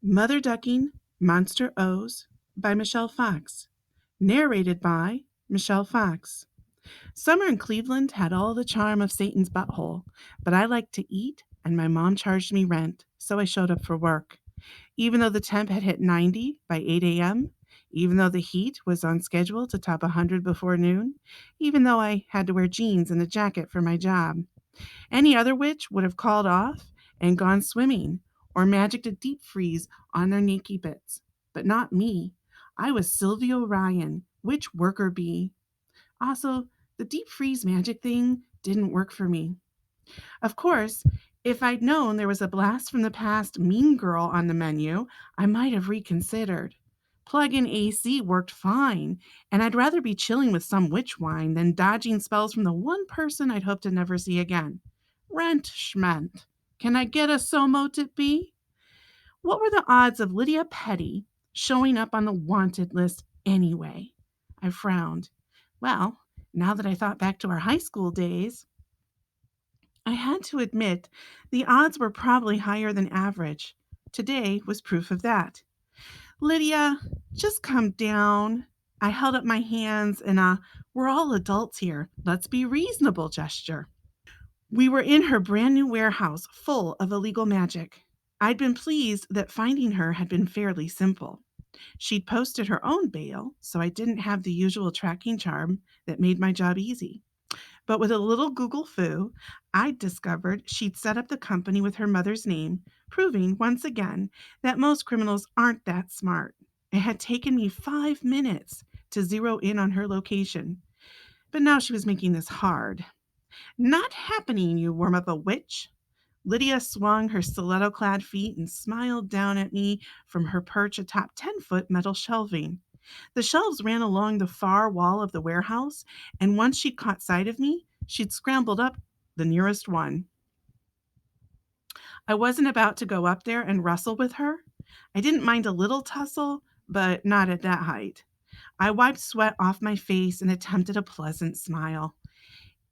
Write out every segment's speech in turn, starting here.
Motherducking Monster Os by Michelle Fox. Narrated by Michelle Fox. Summer in Cleveland had all the charm of Satan's butthole, but I liked to eat, and my mom charged me rent, so I showed up for work. Even though the temp had hit 90 by 8 a.m., even though the heat was on schedule to top 100 before noon, even though I had to wear jeans and a jacket for my job. Any other witch would have called off and gone swimming or magicked a deep freeze on their naked bits. But not me. I was Sylvie Orion, witch worker bee. Also, the deep freeze magic thing didn't work for me. Of course, if I'd known there was a blast from the past mean girl on the menu, I might have reconsidered. Plug in AC worked fine, and I'd rather be chilling with some witch wine than dodging spells from the one person I'd hope to never see again. Rent schment. Can I get a so mote it be? What were the odds of Lydia Pettie showing up on the wanted list anyway? I frowned. Well, now that I thought back to our high school days, I had to admit the odds were probably higher than average. Today was proof of that. Lydia, just come down. I held up my hands in a we're all adults here, let's be reasonable gesture. We were in her brand new warehouse full of illegal magic. I'd been pleased that finding her had been fairly simple. She'd posted her own bail, so I didn't have the usual tracking charm that made my job easy. But with a little Google foo, I'd discovered she'd set up the company with her mother's name, proving once again that most criminals aren't that smart. It had taken me 5 minutes to zero in on her location, but now she was making this hard. Not happening, you worm of a witch. Lydia swung her stiletto clad feet and smiled down at me from her perch atop 10-foot metal shelving. The shelves ran along the far wall of the warehouse, and once she'd caught sight of me, she'd scrambled up the nearest one. I wasn't about to go up there and wrestle with her. I didn't mind a little tussle, but not at that height. I wiped sweat off my face and attempted a pleasant smile.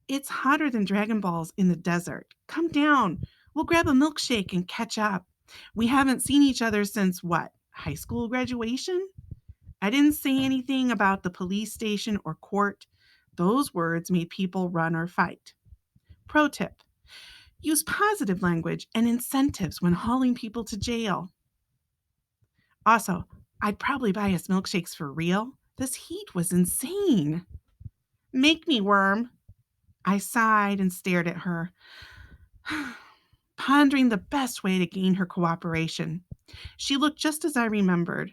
It's hotter than Dragon Balls in the desert. Come down. We'll grab a milkshake and catch up. We haven't seen each other since what? High school graduation? I didn't say anything about the police station or court. Those words made people run or fight. Pro tip: use positive language and incentives when hauling people to jail. Also, I'd probably buy us milkshakes for real. This heat was insane. Make me, worm. I sighed and stared at her, pondering the best way to gain her cooperation. She looked just as I remembered: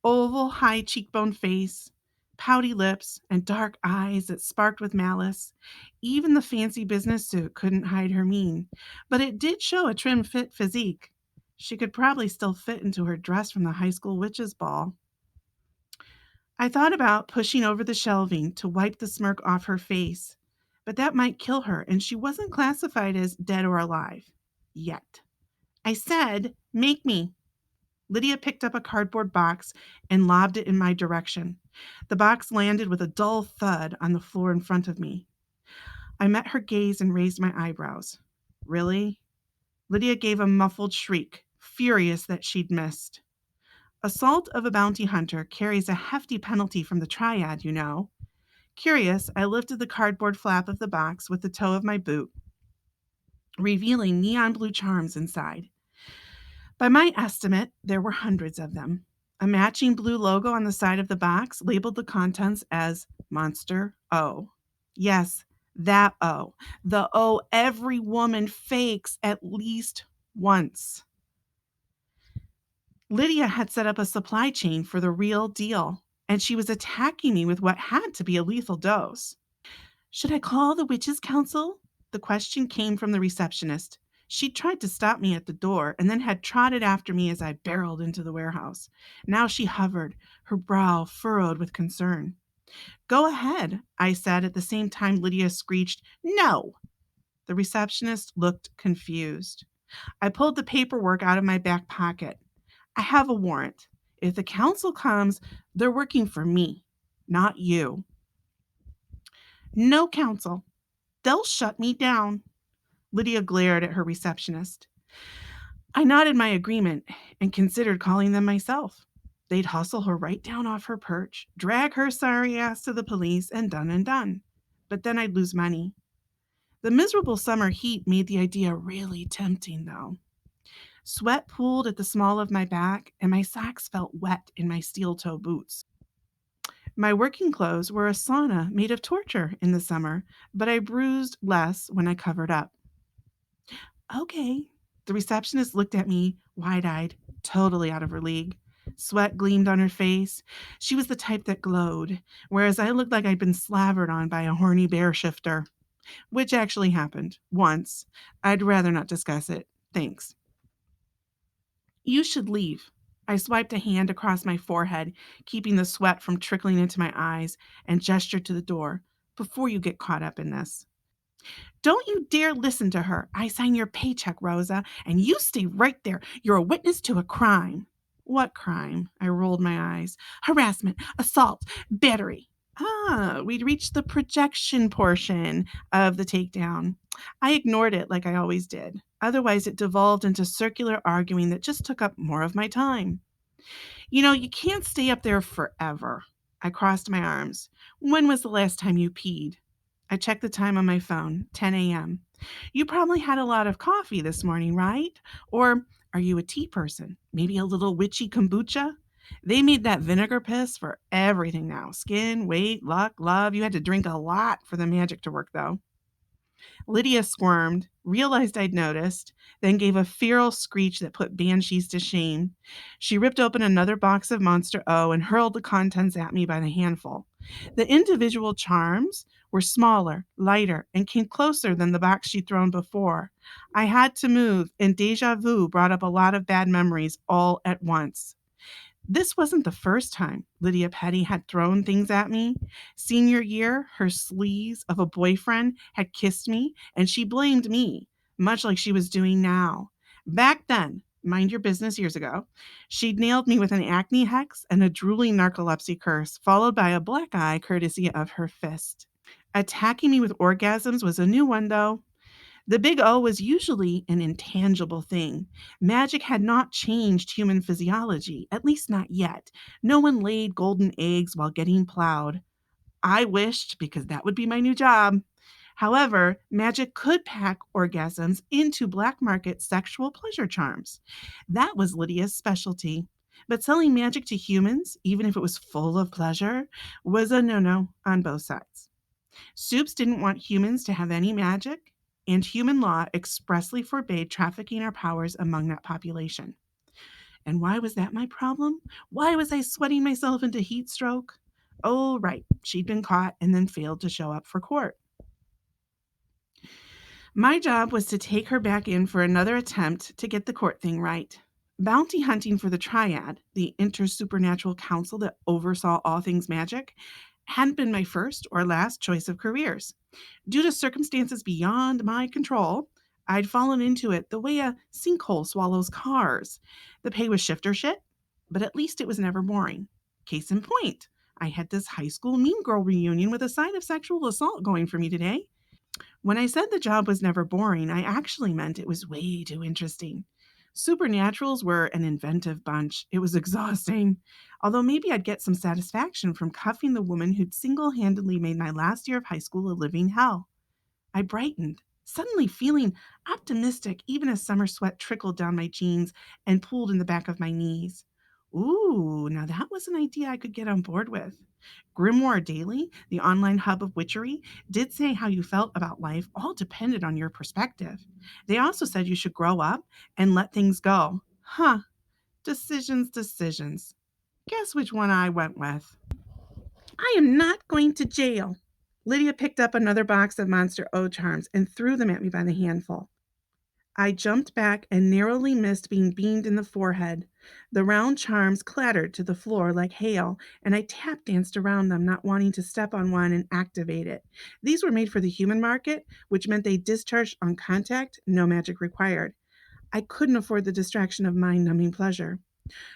oval, high cheekbone face, pouty lips, and dark eyes that sparked with malice. Even the fancy business suit couldn't hide her mien, but it did show a trim fit physique. She could probably still fit into her dress from the high school witches' ball. I thought about pushing over the shelving to wipe the smirk off her face, but that might kill her, and she wasn't classified as dead or alive. Yet. I said, make me. Lydia picked up a cardboard box and lobbed it in my direction. The box landed with a dull thud on the floor in front of me. I met her gaze and raised my eyebrows. Really? Lydia gave a muffled shriek, furious that she'd missed. Assault of a bounty hunter carries a hefty penalty from the Triad, you know. Curious, I lifted the cardboard flap of the box with the toe of my boot, revealing neon blue charms inside. By my estimate, there were hundreds of them. A matching blue logo on the side of the box labeled the contents as Monster O. Yes, that O. The O every woman fakes at least once. Lydia had set up a supply chain for the real deal, and she was attacking me with what had to be a lethal dose. Should I call the Witches' Council? The question came from the receptionist. She'd tried to stop me at the door and then had trotted after me as I barreled into the warehouse. Now she hovered, her brow furrowed with concern. Go ahead, I said at the same time Lydia screeched, no! The receptionist looked confused. I pulled the paperwork out of my back pocket. I have a warrant. If the council comes, they're working for me, not you. No council. They'll shut me down. Lydia glared at her receptionist. I nodded my agreement and considered calling them myself. They'd hustle her right down off her perch, drag her sorry ass to the police, and done and done. But then I'd lose money. The miserable summer heat made the idea really tempting, though. Sweat pooled at the small of my back, and my socks felt wet in my steel toe boots. My working clothes were a sauna made of torture in the summer, but I bruised less when I covered up. Okay. The receptionist looked at me wide eyed, totally out of her league. Sweat gleamed on her face. She was the type that glowed, whereas I looked like I'd been slavered on by a horny bear shifter, which actually happened once. I'd rather not discuss it. Thanks. You should leave. I swiped a hand across my forehead, keeping the sweat from trickling into my eyes, and gestured to the door. Before you get caught up in this. Don't you dare listen to her. I sign your paycheck, Rosa, and you stay right there. You're a witness to a crime. What crime? I rolled my eyes. Harassment, assault, battery. Ah, we'd reached the projection portion of the takedown. I ignored it like I always did. Otherwise, it devolved into circular arguing that just took up more of my time. You can't stay up there forever. I crossed my arms. When was the last time you peed? I checked the time on my phone, 10 a.m. You probably had a lot of coffee this morning, right? Or are you a tea person? Maybe a little witchy kombucha? They made that vinegar piss for everything now. Skin, weight, luck, love. You had to drink a lot for the magic to work, though. Lydia squirmed, realized I'd noticed, then gave a feral screech that put banshees to shame. She ripped open another box of Monster O and hurled the contents at me by the handful. The individual charms were smaller, lighter, and came closer than the box she'd thrown before. I had to move, and deja vu brought up a lot of bad memories all at once. This wasn't the first time Lydia Pettie had thrown things at me. Senior year, her sleaze of a boyfriend had kissed me, and she blamed me, much like she was doing now. Back then, mind your business years ago, she'd nailed me with an acne hex and a drooling narcolepsy curse, followed by a black eye courtesy of her fist. Attacking me with orgasms was a new one, though. The big O was usually an intangible thing. Magic had not changed human physiology, at least not yet. No one laid golden eggs while getting plowed. I wished, because that would be my new job. However, magic could pack orgasms into black market sexual pleasure charms. That was Lydia's specialty. But selling magic to humans, even if it was full of pleasure, was a no no on both sides. Supes didn't want humans to have any magic, and human law expressly forbade trafficking our powers among that population. And why was that my problem? Why was I sweating myself into heat stroke? Oh, right. She'd been caught and then failed to show up for court. My job was to take her back in for another attempt to get the court thing right. Bounty hunting for the Triad, the intersupernatural council that oversaw all things magic, hadn't been my first or last choice of careers. Due to circumstances beyond my control, I'd fallen into it the way a sinkhole swallows cars. The pay was shifter shit, but at least it was never boring. Case in point, I had this high school mean girl reunion with a side of sexual assault going for me today. When I said the job was never boring, I actually meant it was way too interesting. Supernaturals were an inventive bunch. It was exhausting. Although maybe I'd get some satisfaction from cuffing the woman who'd single handedly made my last year of high school a living hell. I brightened, suddenly feeling optimistic even as summer sweat trickled down my jeans and pooled in the back of my knees. Ooh, now that was an idea I could get on board with. Grimoire Daily, the online hub of witchery, did say how you felt about life all depended on your perspective. They also said you should grow up and let things go. Huh, decisions, decisions. Guess which one I went with. I am not going to jail. Lydia picked up another box of Monster O charms and threw them at me by the handful. I jumped back and narrowly missed being beamed in the forehead. The round charms clattered to the floor like hail, and I tap danced around them, not wanting to step on one and activate it. These were made for the human market, which meant they discharged on contact, no magic required. I couldn't afford the distraction of mind numbing pleasure.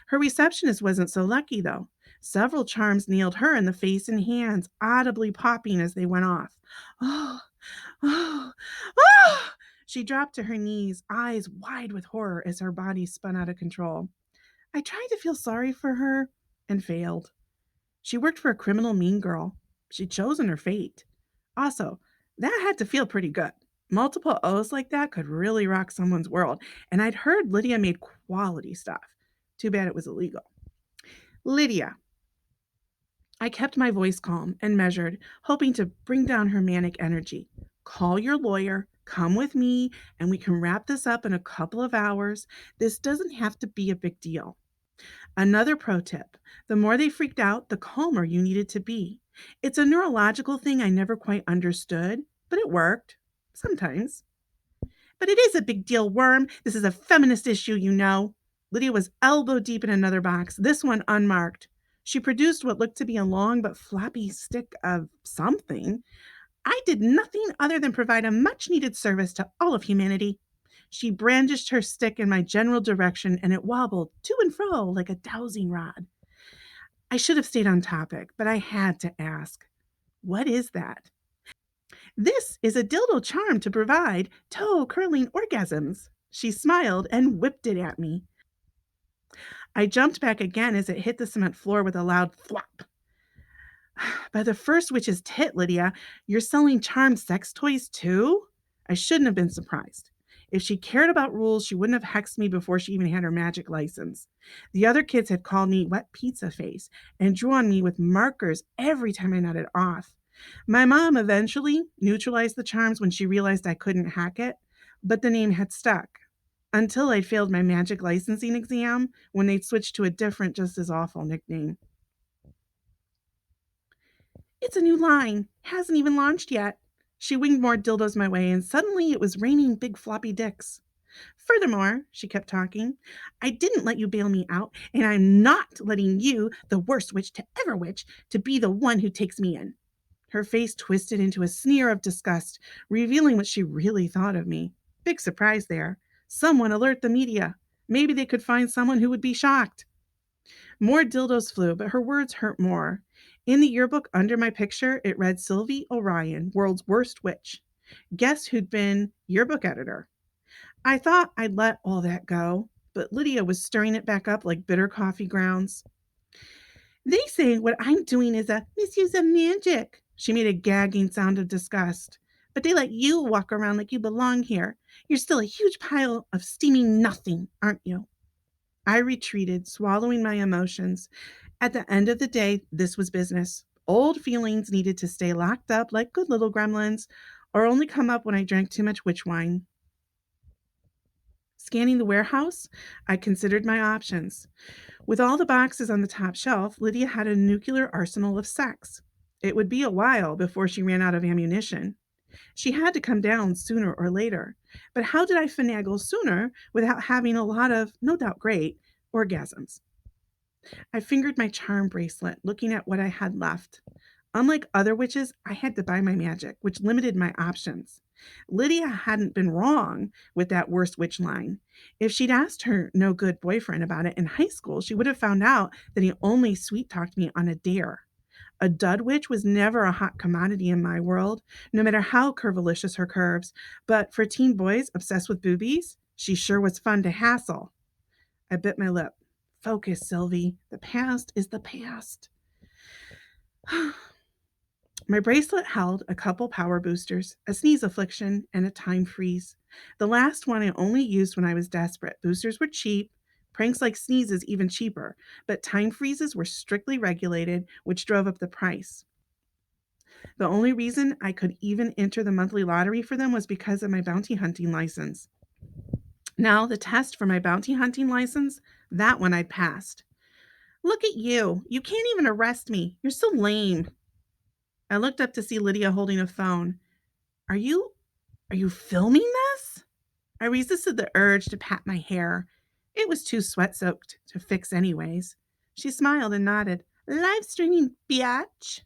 Her receptionist wasn't so lucky, though. Several charms nailed her in the face and hands, audibly popping as they went off. Oh, oh, oh! She dropped to her knees, eyes wide with horror as her body spun out of control. I tried to feel sorry for her and failed. She worked for a criminal mean girl. She'd chosen her fate. Also, that had to feel pretty good. Multiple O's like that could really rock someone's world, and I'd heard Lydia made quality stuff. Too bad it was illegal. Lydia. I kept my voice calm and measured, hoping to bring down her manic energy. Call your lawyer, come with me, and we can wrap this up in a couple of hours. This doesn't have to be a big deal. Another pro tip: the more they freaked out, the calmer you needed to be. It's a neurological thing I never quite understood, but it worked. Sometimes. But it is a big deal, Worm. This is a feminist issue, you know. Lydia was elbow deep in another box, this one unmarked. She produced what looked to be a long but floppy stick of something. I did nothing other than provide a much needed service to all of humanity. She brandished her stick in my general direction, and it wobbled to and fro like a dowsing rod. I should have stayed on topic, but I had to ask, what is that? This is a dildo charm to provide toe curling orgasms. She smiled and whipped it at me. I jumped back again as it hit the cement floor with a loud thwop. By the first witch's tit, Lydia, you're selling charmed sex toys too? I shouldn't have been surprised. If she cared about rules, she wouldn't have hexed me before she even had her magic license. The other kids had called me wet pizza face and drew on me with markers every time I nodded off. My mom eventually neutralized the charms when she realized I couldn't hack it, but the name had stuck until I'd failed my magic licensing exam when they'd switched to a different, just as awful nickname. It's a new line. Hasn't even launched yet. She winged more dildos my way, and suddenly it was raining big floppy dicks. Furthermore, she kept talking, I didn't let you bail me out, and I'm not letting you, the worst witch to ever witch, to be the one who takes me in. Her face twisted into a sneer of disgust, revealing what she really thought of me. Big surprise there. Someone alert the media. Maybe they could find someone who would be shocked. More dildos flew, but her words hurt more. In the yearbook under my picture, it read Sylvie Orion, world's worst witch. Guess who'd been yearbook editor? I thought I'd let all that go, but Lydia was stirring it back up like bitter coffee grounds. They say what I'm doing is a misuse of magic. She made a gagging sound of disgust. But they let you walk around like you belong here. You're still a huge pile of steaming nothing, aren't you? I retreated, swallowing my emotions. At the end of the day, this was business. Old feelings needed to stay locked up like good little gremlins, or only come up when I drank too much witch wine. Scanning the warehouse, I considered my options. With all the boxes on the top shelf, Lydia had a nuclear arsenal of sex. It would be a while before she ran out of ammunition. She had to come down sooner or later. But how did I finagle sooner without having a lot of, no doubt great, orgasms? I fingered my charm bracelet, looking at what I had left. Unlike other witches, I had to buy my magic, which limited my options. Lydia hadn't been wrong with that worst witch line. If she'd asked her no good boyfriend about it in high school, she would have found out that he only sweet talked me on a dare. A dud witch was never a hot commodity in my world, no matter how curvilicious her curves. But for teen boys obsessed with boobies, she sure was fun to hassle. I bit my lip. Focus, Sylvie. The past is the past. My bracelet held a couple power boosters, a sneeze affliction, and a time freeze. The last one I only used when I was desperate. Boosters were cheap, pranks like sneezes even cheaper, but time freezes were strictly regulated, which drove up the price. The only reason I could even enter the monthly lottery for them was because of my bounty hunting license. Now, the test for my bounty hunting license, that one I'd passed. Look at you. You can't even arrest me. You're so lame. I looked up to see Lydia holding a phone. Are you filming this? I resisted the urge to pat my hair. It was too sweat soaked to fix anyways. She smiled and nodded. Live streaming, biatch.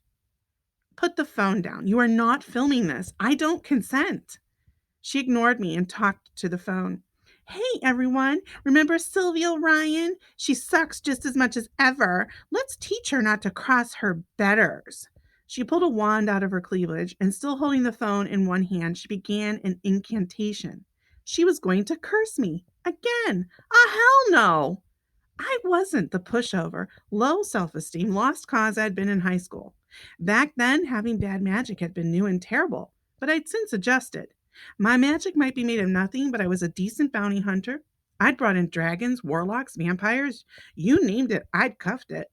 Put the phone down. You are not filming this. I don't consent. She ignored me and talked to the phone. Hey, everyone. Remember Sylvie Orion? She sucks just as much as ever. Let's teach her not to cross her betters. She pulled a wand out of her cleavage, and still holding the phone in one hand, she began an incantation. She was going to curse me. Again. Hell no. I wasn't the pushover, low self esteem, lost cause I'd been in high school. Back then, having bad magic had been new and terrible, but I'd since adjusted. My magic might be made of nothing, but I was a decent bounty hunter. I'd brought in dragons, warlocks, vampires. You named it, I'd cuffed it.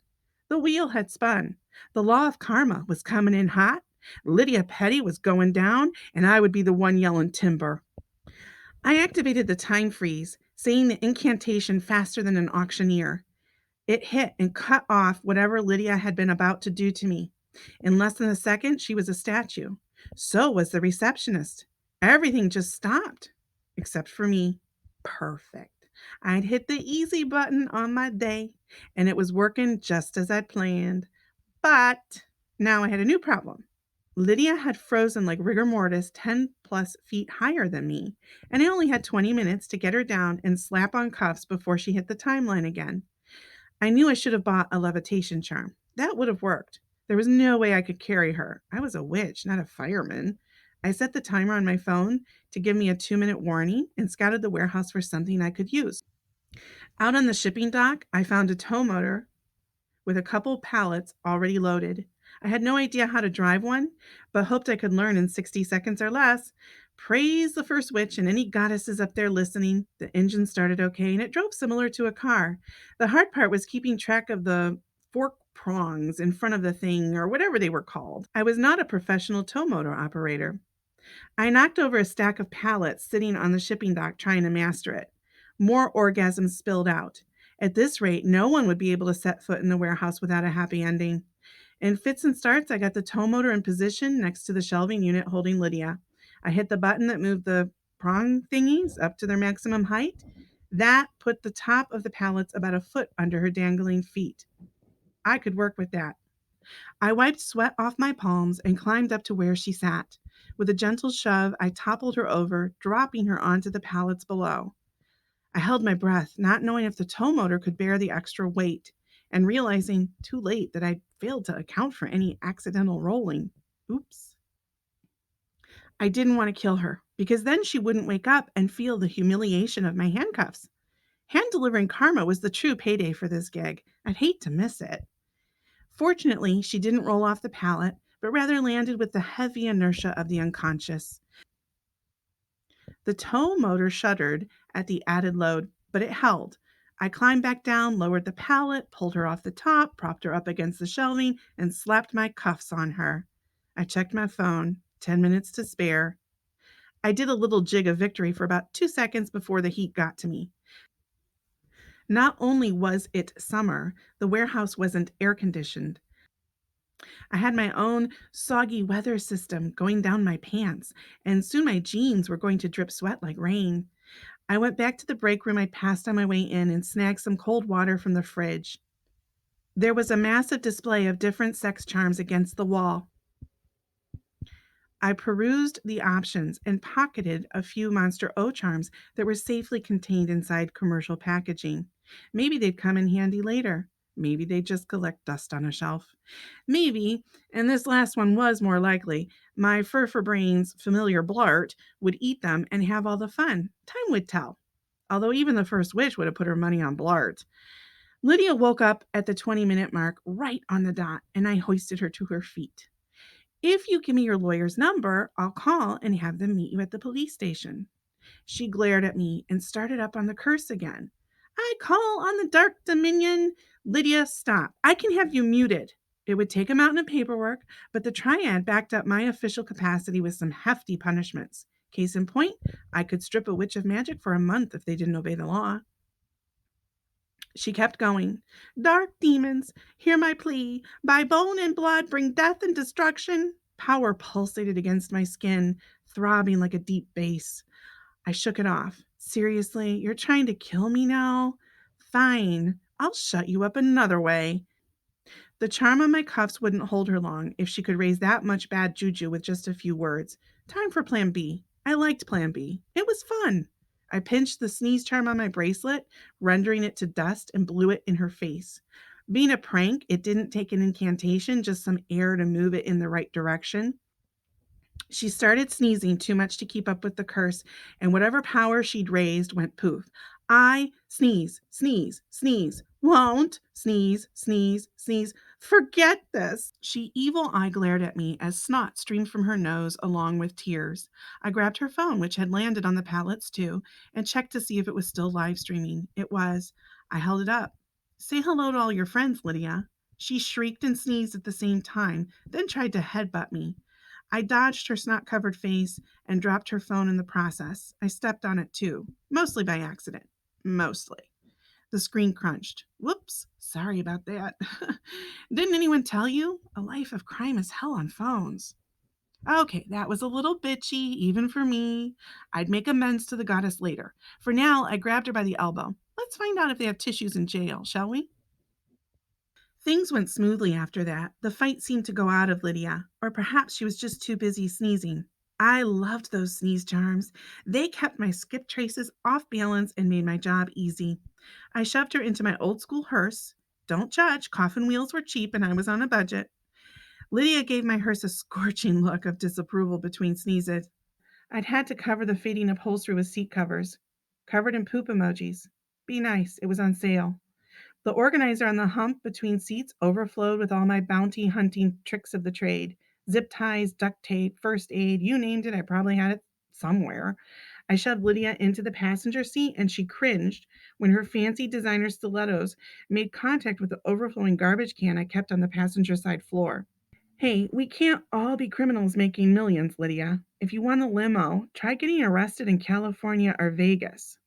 The wheel had spun. The law of karma was coming in hot. Lydia Pettie was going down, and I would be the one yelling timber. I activated the time freeze, saying the incantation faster than an auctioneer. It hit and cut off whatever Lydia had been about to do to me. In less than a second, she was a statue. So was the receptionist. Everything just stopped, except for me. Perfect. I'd hit the easy button on my day, and it was working just as I'd planned. But now I had a new problem. Lydia had frozen like rigor mortis 10 plus feet higher than me, and I only had 20 minutes to get her down and slap on cuffs before she hit the timeline again. I knew I should have bought a levitation charm. That would have worked. There was no way I could carry her. I was a witch, not a fireman. I set the timer on my phone to give me a 2-minute warning and scouted the warehouse for something I could use. Out on the shipping dock, I found a tow motor with a couple pallets already loaded. I had no idea how to drive one, but hoped I could learn in 60 seconds or less. Praise the first witch and any goddesses up there listening. The engine started okay and it drove similar to a car. The hard part was keeping track of the fork prongs in front of the thing or whatever they were called. I was not a professional tow motor operator. I knocked over a stack of pallets sitting on the shipping dock trying to master it. More orgasms spilled out. At this rate, no one would be able to set foot in the warehouse without a happy ending. In fits and starts, I got the tow motor in position next to the shelving unit holding Lydia. I hit the button that moved the prong thingies up to their maximum height. That put the top of the pallets about a foot under her dangling feet. I could work with that. I wiped sweat off my palms and climbed up to where she sat. With a gentle shove, I toppled her over, dropping her onto the pallets below. I held my breath, not knowing if the tow motor could bear the extra weight, and realizing too late that I'd failed to account for any accidental rolling. Oops. I didn't want to kill her, because then she wouldn't wake up and feel the humiliation of my handcuffs. Hand delivering karma was the true payday for this gig. I'd hate to miss it. Fortunately, she didn't roll off the pallet, but rather landed with the heavy inertia of the unconscious. The tow motor shuddered at the added load, but it held. I climbed back down, lowered the pallet, pulled her off the top, propped her up against the shelving, and slapped my cuffs on her. I checked my phone. 10 minutes to spare. I did a little jig of victory for about 2 seconds before the heat got to me. Not only was it summer, the warehouse wasn't air conditioned. I had my own soggy weather system going down my pants, and soon my jeans were going to drip sweat like rain. I went back to the break room I passed on my way in and snagged some cold water from the fridge. There was a massive display of different sex charms against the wall. I perused the options and pocketed a few Monster O charms that were safely contained inside commercial packaging. Maybe they'd come in handy later. Maybe they'd just collect dust on a shelf. Maybe, and this last one was more likely, my fur-for-brains familiar Blart would eat them and have all the fun. Time would tell. Although even the first witch would have put her money on Blart. Lydia woke up at the 20-minute mark right on the dot, and I hoisted her to her feet. If you give me your lawyer's number, I'll call and have them meet you at the police station. She glared at me and started up on the curse again. I call on the Dark Dominion. Lydia, stop. I can have you muted. It would take a mountain of paperwork, but the Triad backed up my official capacity with some hefty punishments. Case in point, I could strip a witch of magic for a month if they didn't obey the law. She kept going. Dark demons, hear my plea. By bone and blood, bring death and destruction. Power pulsated against my skin, throbbing like a deep bass. I shook it off. Seriously, you're trying to kill me now? Fine, I'll shut you up another way. The charm on my cuffs wouldn't hold her long if she could raise that much bad juju with just a few words. Time for plan B. I liked plan B. It was fun. I pinched the sneeze charm on my bracelet, rendering it to dust, and blew it in her face. Being a prank, it didn't take an incantation, just some air to move it in the right direction. She started sneezing too much to keep up with the curse, and whatever power she'd raised went poof. I sneeze, sneeze, sneeze, won't sneeze, sneeze, sneeze. Forget this. She evil eye glared at me as snot streamed from her nose along with tears. I grabbed her phone, which had landed on the pallets too, and checked to see if it was still live streaming. It was. I held it up. Say hello to all your friends, Lydia. She shrieked and sneezed at the same time, then tried to headbutt me. I dodged her snot covered face and dropped her phone in the process. I stepped on it too, mostly by accident. Mostly. The screen crunched. Whoops, sorry about that. Didn't anyone tell you? A life of crime is hell on phones. Okay, that was a little bitchy, even for me. I'd make amends to the goddess later. For now, I grabbed her by the elbow. Let's find out if they have tissues in jail, shall we? Things went smoothly after that. The fight seemed to go out of Lydia, or perhaps she was just too busy sneezing. I loved those sneeze charms. They kept my skip traces off balance and made my job easy. I shoved her into my old school hearse. Don't judge, coffin wheels were cheap and I was on a budget. Lydia gave my hearse a scorching look of disapproval between sneezes. I'd had to cover the fading upholstery with seat covers, covered in poop emojis. Be nice, it was on sale. The organizer on the hump between seats overflowed with all my bounty hunting tricks of the trade. Zip ties, duct tape, first aid, you named it, I probably had it somewhere. I shoved Lydia into the passenger seat and she cringed when her fancy designer stilettos made contact with the overflowing garbage can I kept on the passenger side floor. Hey, we can't all be criminals making millions, Lydia. If you want a limo, try getting arrested in California or Vegas.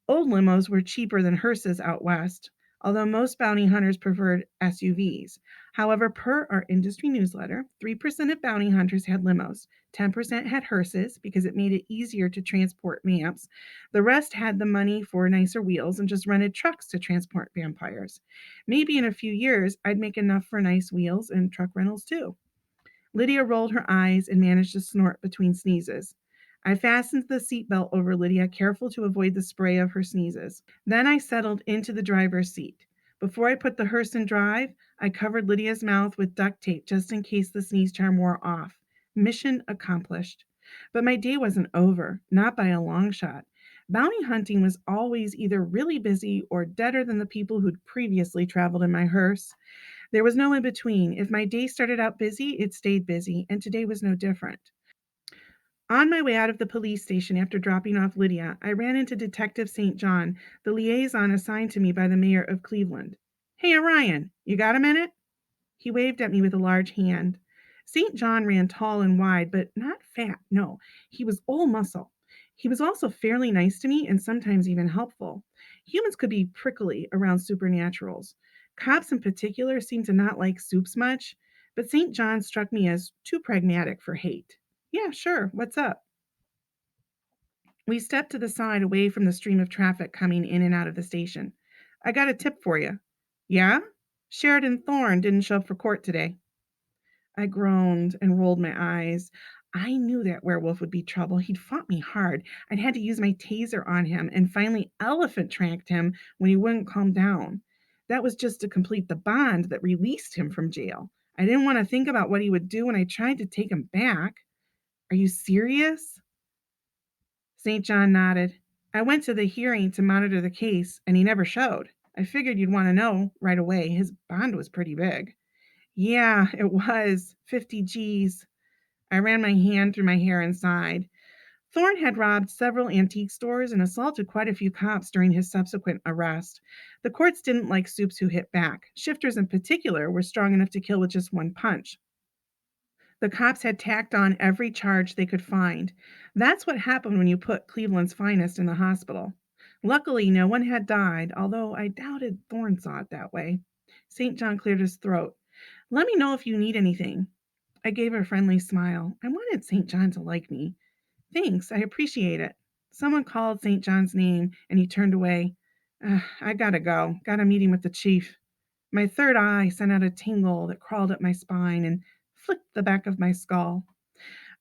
Old limos were cheaper than hearses out west, although most bounty hunters preferred SUVs. However, per our industry newsletter, 3% of bounty hunters had limos, 10% had hearses because it made it easier to transport vamps. The rest had the money for nicer wheels and just rented trucks to transport vampires. Maybe in a few years, I'd make enough for nice wheels and truck rentals too. Lydia rolled her eyes and managed to snort between sneezes. I fastened the seatbelt over Lydia, careful to avoid the spray of her sneezes. Then I settled into the driver's seat. Before I put the hearse in drive, I covered Lydia's mouth with duct tape just in case the sneeze charm wore off. Mission accomplished. But my day wasn't over, not by a long shot. Bounty hunting was always either really busy or deader than the people who'd previously traveled in my hearse. There was no in between. If my day started out busy, it stayed busy, and today was no different. On my way out of the police station after dropping off Lydia, I ran into Detective St. John, the liaison assigned to me by the mayor of Cleveland. Hey, Orion, you got a minute? He waved at me with a large hand. St. John ran tall and wide, but not fat. No, he was all muscle. He was also fairly nice to me and sometimes even helpful. Humans could be prickly around supernaturals. Cops in particular seemed to not like soups much, but St. John struck me as too pragmatic for hate. Yeah, sure. What's up? We stepped to the side away from the stream of traffic coming in and out of the station. I got a tip for you. Yeah? Sheridan Thorne didn't show up for court today. I groaned and rolled my eyes. I knew that werewolf would be trouble. He'd fought me hard. I'd had to use my taser on him and finally elephant tranked him when he wouldn't calm down. That was just to complete the bond that released him from jail. I didn't want to think about what he would do when I tried to take him back. Are you serious? St. John nodded. I went to the hearing to monitor the case, and he never showed. I figured you'd want to know right away. His bond was pretty big. Yeah, it was 50 G's. I ran my hand through my hair and sighed. Thorne had robbed several antique stores and assaulted quite a few cops during his subsequent arrest. The courts didn't like supes who hit back. Shifters in particular were strong enough to kill with just one punch. The cops had tacked on every charge they could find. That's what happened when you put Cleveland's finest in the hospital. Luckily, no one had died, although I doubted Thorne saw it that way. St. John cleared his throat. Let me know if you need anything. I gave a friendly smile. I wanted St. John to like me. Thanks, I appreciate it. Someone called St. John's name, and he turned away. I gotta go. Got a meeting with the chief. My third eye sent out a tingle that crawled up my spine and flicked the back of my skull.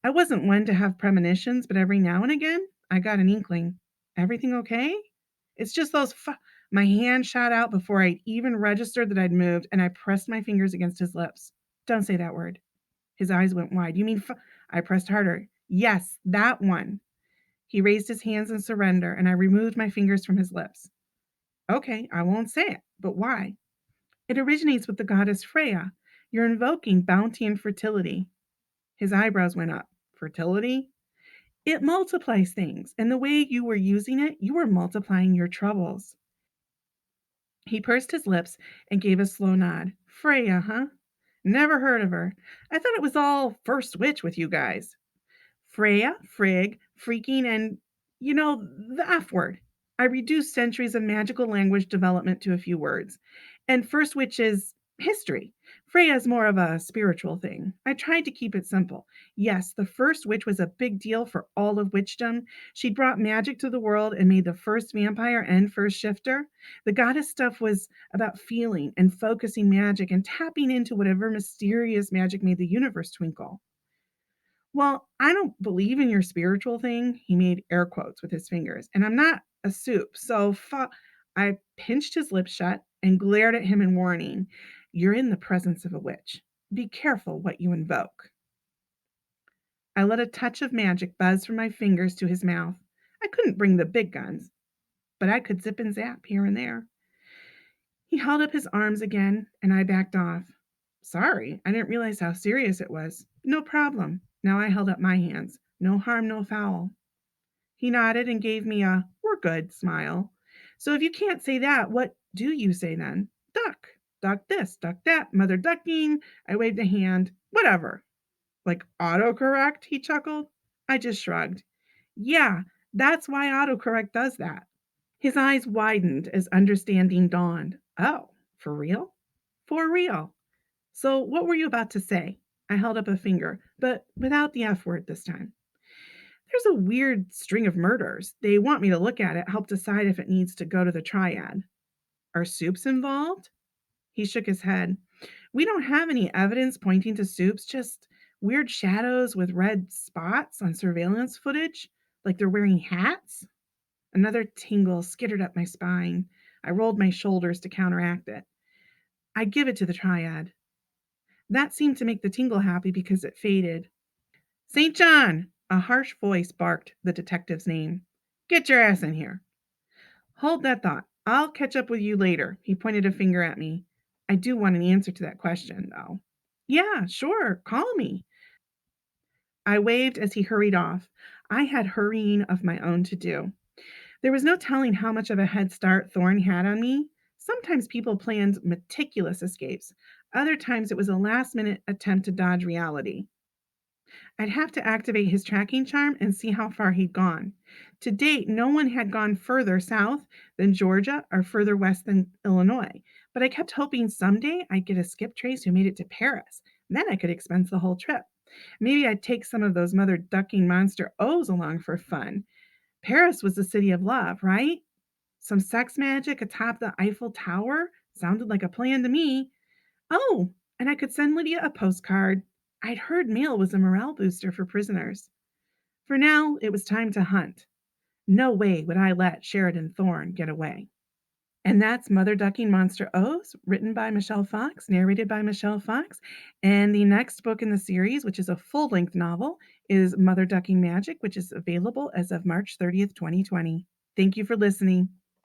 I wasn't one to have premonitions, but every now and again, I got an inkling. Everything okay? It's just My hand shot out before I'd even registered that I'd moved, and I pressed my fingers against his lips. Don't say that word. His eyes went wide. You mean I pressed harder. Yes, that one. He raised his hands in surrender, and I removed my fingers from his lips. Okay, I won't say it, but why? It originates with the goddess Freya. You're invoking bounty and fertility. His eyebrows went up. Fertility? It multiplies things, and the way you were using it, you were multiplying your troubles. He pursed his lips and gave a slow nod. Freya, huh? Never heard of her. I thought it was all first witch with you guys. Freya, frig, freaking, and, the F word. I reduced centuries of magical language development to a few words. And first witch is history. Freya is more of a spiritual thing. I tried to keep it simple. Yes, the first witch was a big deal for all of witchdom. She brought magic to the world and made the first vampire and first shifter. The goddess stuff was about feeling and focusing magic and tapping into whatever mysterious magic made the universe twinkle. Well, I don't believe in your spiritual thing. He made air quotes with his fingers. And I'm not a soup. I pinched his lips shut and glared at him in warning. You're in the presence of a witch. Be careful what you invoke. I let a touch of magic buzz from my fingers to his mouth. I couldn't bring the big guns, but I could zip and zap here and there. He held up his arms again, and I backed off. Sorry, I didn't realize how serious it was. No problem. Now I held up my hands. No harm, no foul. He nodded and gave me a "we're good" smile. So if you can't say that, what do you say then? Duck. Duck this, duck that, mother ducking. I waved a hand. Whatever. Like autocorrect, he chuckled. I just shrugged. Yeah, that's why autocorrect does that. His eyes widened as understanding dawned. Oh, for real? For real. So what were you about to say? I held up a finger, but without the F word this time. There's a weird string of murders. They want me to look at it, help decide if it needs to go to the Triad. Are Soups involved? He shook his head. We don't have any evidence pointing to Soups, just weird shadows with red spots on surveillance footage, like they're wearing hats. Another tingle skittered up my spine. I rolled my shoulders to counteract it. I'd give it to the Triad. That seemed to make the tingle happy because it faded. St. John! A harsh voice barked the detective's name. Get your ass in here. Hold that thought. I'll catch up with you later. He pointed a finger at me. I do want an answer to that question, though. Yeah, sure. Call me. I waved as he hurried off. I had hurrying of my own to do. There was no telling how much of a head start Thorne had on me. Sometimes people planned meticulous escapes. Other times it was a last-minute attempt to dodge reality. I'd have to activate his tracking charm and see how far he'd gone. To date, no one had gone further south than Georgia or further west than Illinois, but I kept hoping someday I'd get a skip trace who made it to Paris. Then I could expense the whole trip. Maybe I'd take some of those Motherducking Monster Os along for fun. Paris was the city of love, right? Some sex magic atop the Eiffel Tower? Sounded like a plan to me. Oh, and I could send Lydia a postcard. I'd heard mail was a morale booster for prisoners. For now, it was time to hunt. No way would I let Sheridan Thorne get away. And that's Motherducking Monster Os, written by Michelle Fox, narrated by Michelle Fox. And the next book in the series, which is a full-length novel, is Motherducking Magic, which is available as of March 30th, 2020. Thank you for listening.